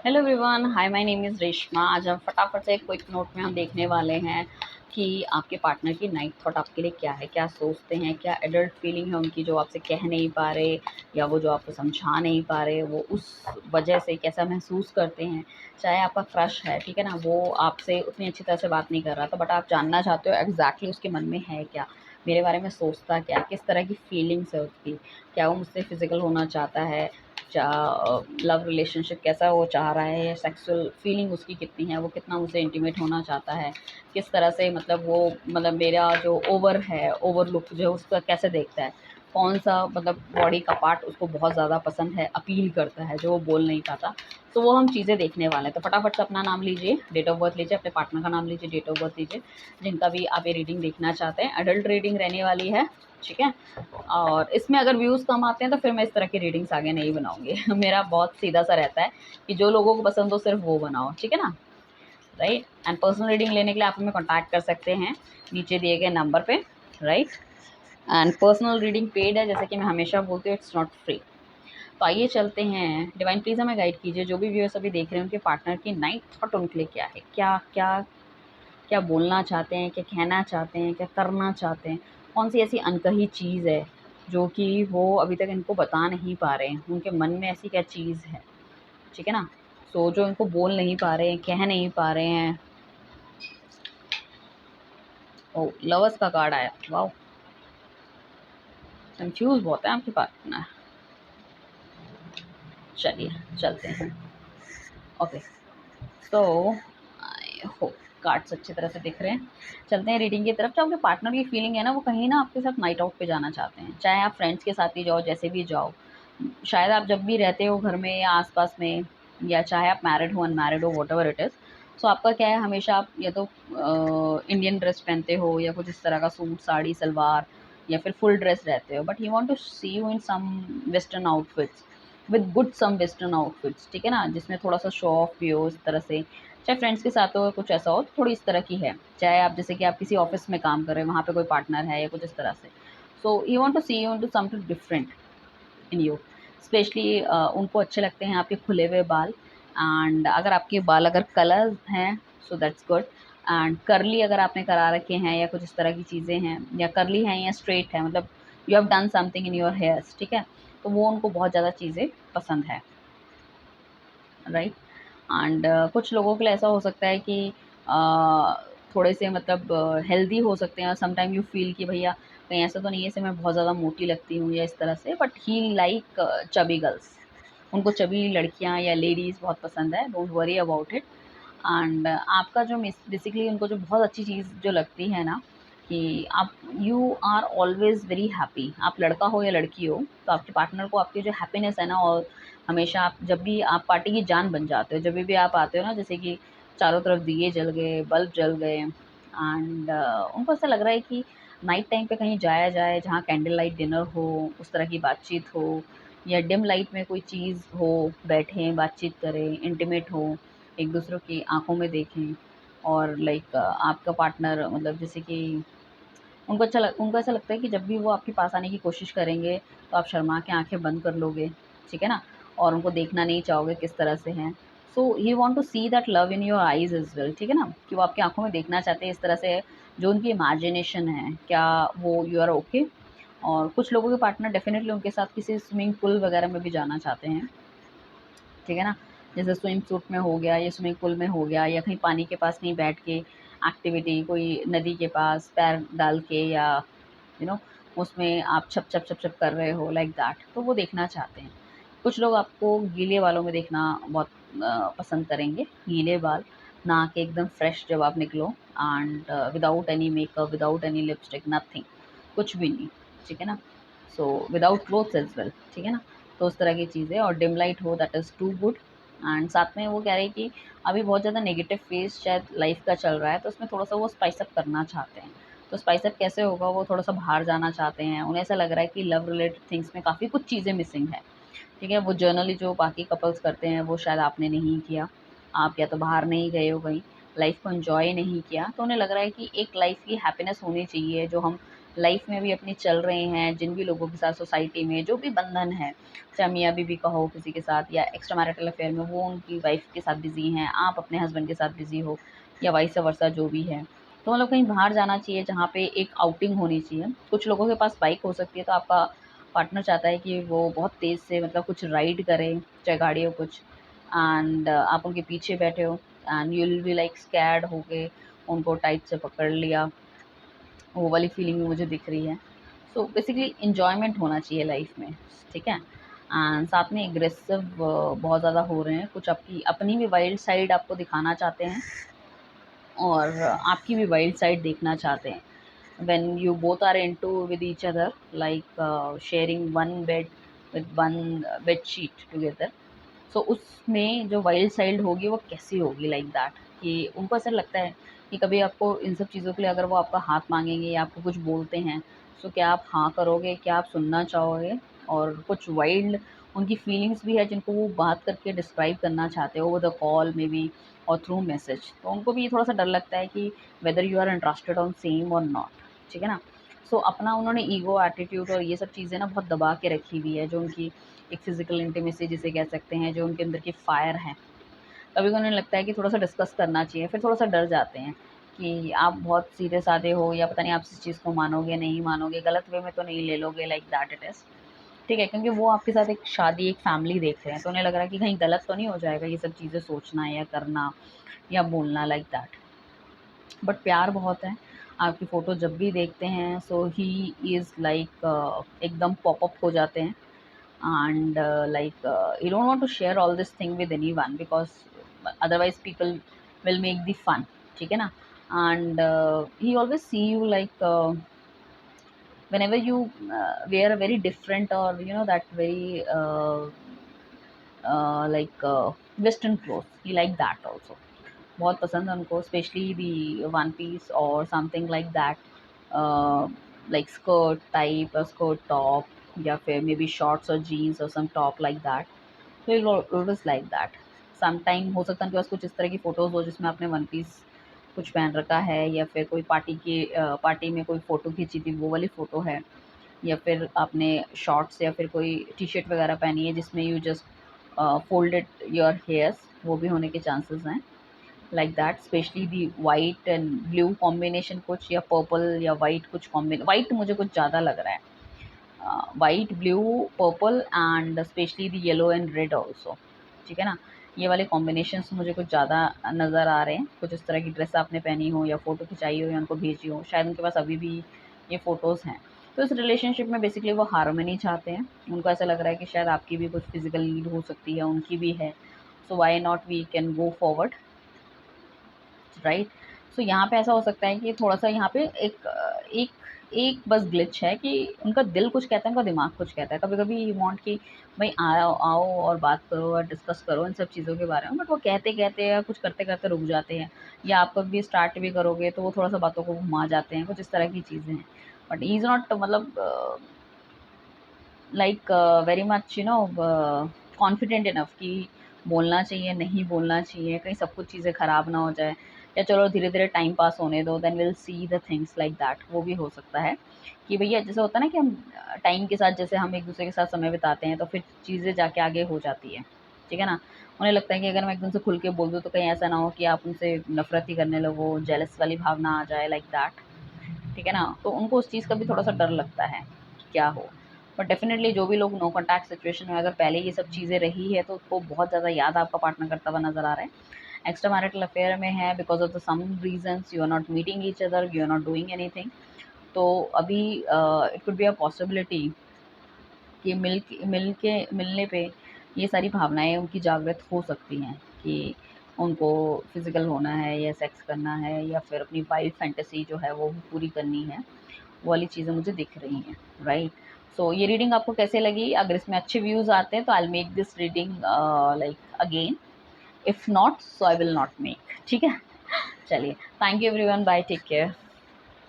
Hello everyone, hi, my name is Reshma. आज हम फटाफट से एक क्विक नोट में हम देखने वाले हैं कि आपके पार्टनर की नाइट थॉट आपके लिए क्या है, क्या सोचते हैं, क्या एडल्ट फीलिंग है उनकी जो आपसे कह नहीं पा रहे या वो जो आपको समझा नहीं पा रहे, वो उस वजह से कैसा महसूस करते हैं। चाहे आपका क्रश है, ठीक है ना, वो आपसे उतनी अच्छी तरह से बात नहीं कर रहा था, बट आप जानना चाहते हो एग्जैक्टली उसके मन में है क्या, मेरे बारे में सोचता क्या, किस तरह की फीलिंग्स है उसकी, क्या वो मुझसे फिजिकल होना चाहता है, लव रिलेशनशिप कैसा वो चाह रहा है, सेक्सुअल फीलिंग उसकी कितनी है, वो कितना मुझसे इंटीमेट होना चाहता है, किस तरह से मतलब वो मतलब मेरा जो ओवर है, ओवर लुक जो उसका कैसे देखता है, कौन सा मतलब बॉडी का पार्ट उसको बहुत ज़्यादा पसंद है, अपील करता है जो वो बोल नहीं पाता। तो वो हम चीज़ें देखने वाले हैं। तो फटाफट से अपना नाम लीजिए, डेट ऑफ बर्थ लीजिए, अपने पार्टनर का नाम लीजिए, डेट ऑफ बर्थ लीजिए, जिनका भी आप ये रीडिंग देखना चाहते हैं। एडल्ट रीडिंग रहने वाली है, ठीक है। और इसमें अगर व्यूज़ कम आते हैं तो फिर मैं इस तरह की रीडिंग्स आगे नहीं बनाऊंगी। मेरा बहुत सीधा सा रहता है कि जो लोगों को पसंद हो सिर्फ वो बनाओ, ठीक है ना, राइट। एंड पर्सनल रीडिंग लेने के लिए आप हमें कॉन्टैक्ट कर सकते हैं नीचे दिए गए नंबर पे, right. And personal reading paid है, जैसे कि मैं हमेशा बोलती हूँ, इट्स नॉट फ्री। तो आइए चलते हैं। डिवाइन प्लीज़ हमें गाइड कीजिए, जो भी व्यूअर्स अभी देख रहे हैं उनके पार्टनर की नाइट थॉट उनके लिए क्या है, क्या क्या क्या बोलना चाहते हैं, क्या कहना चाहते हैं, क्या करना चाहते हैं, कौन सी ऐसी अनकही चीज़ है जो कि वो अभी तक इनको बता नहीं पा रहे हैं, उनके मन में ऐसी क्या चीज़ है, ठीक है ना। सो जो इनको बोल नहीं पा रहे हैं, कह नहीं पा रहे हैं। ओ, लवर्स का कार्ड आया, वाओ, कंफ्यूज बहुत है आपके पार्टनर। चलिए चलते हैं। ओके, तो आई होप कार्ड्स अच्छी तरह से दिख रहे हैं। चलते हैं रीडिंग की तरफ। जो आपके पार्टनर की फीलिंग है ना, वो कहीं ना आपके साथ नाइट आउट पे जाना चाहते हैं, चाहे आप फ्रेंड्स के साथ ही जाओ, जैसे भी जाओ। शायद आप जब भी रहते हो घर में या आसपास में, या चाहे आप मैरिड हो अनमैरिड हो, वॉट एवर इट इज़। सो आपका क्या है, हमेशा आप या तो इंडियन ड्रेस पहनते हो या कुछ इस तरह का सूट साड़ी सलवार, या फिर फुल ड्रेस रहते हो, but he want to see you in some western outfits, with good some western outfits, ठीक है ना, जिसमें थोड़ा सा शो ऑफ भी हो इस तरह से। चाहे फ्रेंड्स के साथ हो, कुछ ऐसा हो, तो थोड़ी इस तरह की है। चाहे आप जैसे कि आप किसी ऑफिस में काम कर रहे हो, वहाँ पे कोई पार्टनर है या कुछ इस तरह से। So you want to see you into something different in you. Specially उनको अच्छे लगते हैं आपके खुले हुए बाल। एंड अगर आपके बाल अगर कलर हैं, सो दैट्स गुड। एंड करली अगर आपने करा रखे हैं या कुछ इस तरह की चीज़ें हैं, या करली हैं या स्ट्रेट है, मतलब you have done something in your hairs, ठीक है, तो वो उनको बहुत ज़्यादा चीज़ें पसंद है, राइट। एंड कुछ लोगों के लिए ऐसा हो सकता है कि uh, थोड़े से मतलब हेल्दी हो सकते हैं। समटाइम यू फील कि भैया कहीं ऐसा तो नहीं है, जैसे मैं बहुत ज़्यादा मोटी लगती हूँ या इस तरह से, but he like chubby girls. उनको चबी लड़कियाँ या लेडीज़ बहुत पसंद है, don't worry about it. And आपका जो बेसिकली उनको जो बहुत अच्छी चीज़ जो लगती है ना, कि आप you are always very happy. आप लड़का हो या लड़की हो, तो आपके पार्टनर को आपकी जो हैप्पीनेस है ना, और हमेशा आप जब भी आप पार्टी की जान बन जाते हो, जब भी आप आते हो ना, जैसे कि चारों तरफ दिए जल गए, बल्ब जल गए, एंड उनको ऐसा लग रहा है कि नाइट टाइम पे कहीं जाया जाए जहाँ कैंडल लाइट डिनर हो, उस तरह की बातचीत हो, या डिम लाइट में कोई चीज़ हो, बैठें बातचीत करें, इंटीमेट हो, एक दूसरे की आंखों में देखें। और लाइक आपका पार्टनर मतलब जैसे कि उनको ऐसा लगता है कि जब भी वो आपके पास आने की कोशिश करेंगे, तो आप शर्मा के आंखें बंद कर लोगे, ठीक है ना, और उनको देखना नहीं चाहोगे किस तरह से हैं। So he want to see that love in your eyes is well, ठीक है ना, कि वो आपकी आंखों में देखना चाहते हैं इस तरह से। जो उनकी इमेजिनेशन है, क्या वो यू आर ओके। और कुछ लोगों के पार्टनर डेफिनेटली उनके साथ किसी स्विमिंग पूल वगैरह में भी जाना चाहते हैं, ठीक है ना, जैसे स्विम सूट में हो गया या स्विमिंग पूल में हो गया, या कहीं पानी के पास कहीं बैठ के एक्टिविटी, कोई नदी के पास पैर डाल के, या यू नो उसमें आप छप छप छप छप कर रहे हो, लाइक दैट, तो वो देखना चाहते हैं। कुछ लोग आपको गीले बालों में देखना बहुत पसंद करेंगे, गीले बाल, ना कि एकदम फ्रेश जब आप निकलो, and without any makeup, without any lipstick, nothing, कुछ भी नहीं, ठीक है ना। So without clothes as well, ठीक है ना। तो उस तरह की चीज़ें, और डिम लाइट हो, that is too good. And साथ में वो कह रहे हैं कि अभी बहुत ज़्यादा नेगेटिव फेज शायद लाइफ का चल रहा है, तो उसमें थोड़ा सा वो स्पाइस अप करना चाहते हैं। तो स्पाइस अप कैसे होगा, वो थोड़ा सा बाहर जाना चाहते हैं। उन्हें ऐसा लग रहा है कि लव रिलेटेड थिंग्स में काफ़ी कुछ चीज़ें मिसिंग है, ठीक है। वो जर्नली जो बाकी कपल्स करते हैं, वो शायद आपने नहीं किया। आप या तो बाहर नहीं गए हो कहीं, लाइफ को एंजॉय नहीं किया, तो उन्हें लग रहा है कि एक लाइफ की हैप्पीनेस होनी चाहिए जो हम लाइफ में भी अपनी चल रहे हैं, जिन भी लोगों के साथ सोसाइटी में जो भी बंधन है, चाहे मियाँ बीवी का हो किसी के साथ, या एक्स्ट्रा मैरिटल अफेयर में वो उनकी वाइफ के साथ बिजी हैं, आप अपने हस्बैंड के साथ बिजी हो, या वाइस वर्सा जो भी है, तो मतलब कहीं बाहर जाना चाहिए जहाँ पे एक आउटिंग होनी चाहिए। कुछ लोगों के पास बाइक हो सकती है, तो आपका पार्टनर चाहता है कि वो बहुत तेज़ से मतलब कुछ राइड करे, चाहे गाड़ी हो कुछ, एंड आप उनके पीछे बैठे हो and you will be like scared होके उनको टाइट से पकड़ लिया, वो वाली फीलिंग भी मुझे दिख रही है। सो बेसिकली एन्जॉयमेंट होना चाहिए लाइफ में, ठीक है? एंड साथ में एग्रेसिव बहुत ज़्यादा हो रहे हैं, कुछ आपकी अपनी भी वाइल्ड साइड आपको दिखाना चाहते हैं और आपकी भी वाइल्ड साइड देखना चाहते हैं। when you both are into with each other, like sharing one bed with one bed sheet together, so उसमें जो वाइल्ड साइड होगी वो कैसी होगी, लाइक दैट, कि उनको ऐसा लगता है कि कभी आपको इन सब चीज़ों के लिए अगर वो आपका हाथ मांगेंगे या आपको कुछ बोलते हैं, सो क्या आप हाँ करोगे, क्या आप सुनना चाहोगे? और कुछ वाइल्ड उनकी फीलिंग्स भी है जिनको वो बात करके डिस्क्राइब करना चाहते हो over the call may be और थ्रू मैसेज, तो उनको भी थोड़ा सा डर लगता है कि whether you are interested on same और नॉट, ठीक है ना? सो अपना उन्होंने ईगो, एटीट्यूड और ये सब चीज़ें ना बहुत दबा के रखी हुई है, जो उनकी एक फिज़िकल इंटीमेसी जिसे कह सकते हैं, जो उनके अंदर की फायर है। कभी उन्हें लगता है कि थोड़ा-सा डिस्कस करना चाहिए, फिर थोड़ा-सा डर जाते हैं कि आप बहुत सीधे-साधे हो या पता नहीं आप इस चीज़ को मानोगे, नहीं मानोगे, गलत वे में तो नहीं ले लोगे, लाइक दैट इट इज़। ठीक है? क्योंकि वो आपके साथ एक शादी, एक फैमिली देख रहे हैं, तो उन्हें लग रहा है कि कहीं गलत तो नहीं हो जाएगा ये सब चीज़ें सोचना या करना या बोलना, लाइक दैट। बट प्यार बहुत है। आपकी फ़ोटो जब भी देखते हैं सो ही इज़ लाइक एकदम पॉप अप हो जाते हैं and like you don't want to share all this thing with anyone because otherwise people will make the fun, ठीक है ना? And he always see you like whenever you wear a very different or you know that very western clothes, he like that also, बहुत पसंद है उनको, specially the one piece और something like that, like skirt type और skirt top या फिर may be shorts और jeans और सम टॉप लाइक दैट, तो he always like that. Some time हो सकता है उनके पास कुछ इस तरह की फ़ोटोज़ हो जिसमें आपने वन पीस कुछ पहन रखा है, या फिर कोई पार्टी में कोई फ़ोटो खींची थी वो वाली फ़ोटो है, या फिर आपने शॉर्ट्स या फिर कोई टी-शर्ट वगैरह पहनी है जिसमें you just folded your hairs, वो भी होने के चांसेस हैं, like that. Specially the white and blue combination कुछ, या पर्पल या वाइट कुछ वाइट मुझे कुछ ज़्यादा लग रहा है, white blue purple and specially the yellow and red also, ठीक है ना? ये वाले कॉम्बिनेशंस मुझे कुछ ज़्यादा नज़र आ रहे हैं। कुछ इस तरह की ड्रेस आपने पहनी हो या फ़ोटो खिंचाई हो या उनको भेजी हो, शायद उनके पास अभी भी ये फ़ोटोज़ हैं। तो इस रिलेशनशिप में बेसिकली वो हार्मनी चाहते हैं। उनको ऐसा लग रहा है कि शायद आपकी भी कुछ फिज़िकल नीड हो सकती है, उनकी भी है। So why not we can go forward, right? So यहाँ पे ऐसा हो सकता है कि थोड़ा-सा यहाँ पे एक एक बस ग्लिच है कि उनका दिल कुछ कहता है, उनका दिमाग कुछ कहता है। कभी-कभी यू वांट कि भई आओ आओ और बात करो और डिस्कस करो इन सब चीज़ों के बारे में, बट वो कहते-कहते या कुछ करते-करते रुक जाते हैं, या आप कभी स्टार्ट भी करोगे तो वो थोड़ा-सा बातों को घुमा जाते हैं, कुछ इस तरह की चीज़ें हैं। बट ही इज़ नॉट मतलब like very much confident enough कि बोलना चाहिए, नहीं बोलना चाहिए, कहीं सब कुछ चीज़ें ख़राब ना हो जाए, या चलो धीरे-धीरे टाइम पास होने दो, then will see the things like that. वो भी हो सकता है कि भैया जैसे होता है ना कि हम टाइम के साथ जैसे हम एक-दूसरे के साथ समय बिताते हैं, तो फिर चीज़ें जाके आगे हो जाती हैं, ठीक है ना? उन्हें लगता है कि अगर मैं एकदम से खुल के बोल दूँ, तो कहीं ऐसा ना हो कि आप उनसे नफ़रत ही करने लगो, जेलस वाली भावना आ जाए, लाइक दैट। ठीक है ना? तो उनको उस चीज़ का भी थोड़ा-सा डर लगता है कि क्या हो। बट डेफ़िनेटली जो भी लोग नो कॉन्टैक्ट सिचुएशन में अगर पहले ये सब चीज़ें रही है, तो उसको बहुत ज़्यादा याद आपका पार्टनर करता हुआ नज़र आ रहा है। एक्स्ट्रा मैरिटल अफ़ेयर में है because of the some reasons you are not meeting each other, you are not doing anything. तो अभी it could be a possibility कि मिलने पे ये सारी भावनाएँ उनकी जागृत हो सकती हैं कि उनको फ़िज़िकल होना है या सेक्स करना है या फिर अपनी वाइल्ड फैंटेसी जो है वो पूरी करनी है। वो वाली चीज़ें मुझे दिख रही हैं, राइट? सो ये रीडिंग आपको कैसे लगी? अगर इसमें अच्छे व्यूज़ आते हैं तो I will make this reading like again, if not so I will not make, ठीक है? चलिए, thank you everyone, bye, take care.